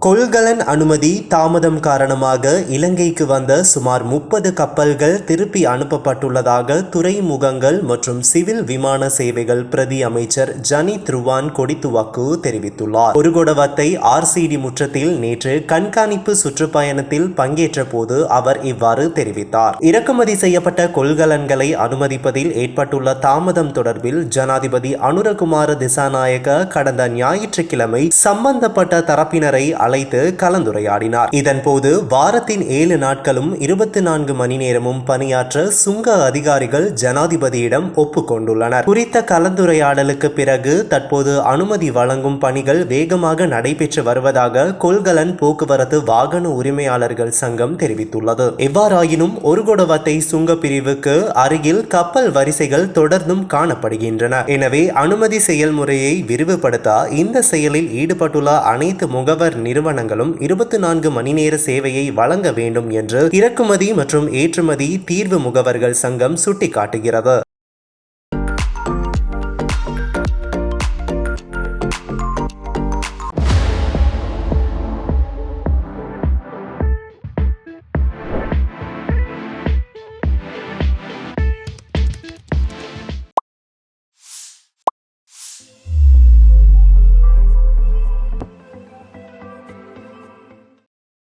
கொள்கலன் அனுமதி தாமதம் காரணமாக இலங்கைக்கு வந்த சுமார் 30 கப்பல்கள் திருப்பி அனுப்பப்பட்டுள்ளதாக துறைமுகங்கள் மற்றும் சிவில் விமான சேவைகள் பிரதி அமைச்சர் ஜனித் ருவான் கொடித்துவக்கு தெரிவித்துள்ளார். ஒருகொடவத்தை RCD முற்றத்தில் நேற்று கண்காணிப்பு சுற்றுப்பயணத்தில் பங்கேற்ற போது அவர் இவ்வாறு தெரிவித்தார். இறக்குமதி செய்யப்பட்ட கொள்கலன்களை அனுமதிப்பதில் ஏற்பட்டுள்ள தாமதம் தொடர்பில் ஜனாதிபதி அனுரகுமார திசாநாயக்க கடந்த ஞாயிற்றுக்கிழமை சம்பந்தப்பட்ட தரப்பினரை அழைத்து கலந்துரையாடினார். இதன்போது வாரத்தின் 7 நாட்களும் 24 மணி நேரமும் பணியாற்ற சுங்க அதிகாரிகள் ஜனாதிபதியிடம் ஒப்புக்கொண்டுள்ளனர். குறித்த கலந்துரையாடலுக்கு பிறகு தற்போது அனுமதி வழங்கும் பணிகள் வேகமாக நடைபெற்று வருவதாக கொள்கலன் போக்குவரத்து வாகன உரிமையாளர்கள் சங்கம் தெரிவித்துள்ளது. எவ்வாறாயினும் ஒருகொடவத்தை சுங்க பிரிவுக்கு அருகில் கப்பல் வரிசைகள் தொடர்ந்தும் காணப்படுகின்றன. எனவே அனுமதி செயல்முறையை விரிவுபடுத்த இந்த செயலில் ஈடுபட்டுள்ள அனைத்து முகவர் நிறுவனங்களும் 24 மணி நேர சேவையை வழங்க வேண்டும் என்று இறக்குமதி மற்றும் ஏற்றுமதி தீர்வு முகவர்கள் சங்கம் சுட்டிக்காட்டுகிறது.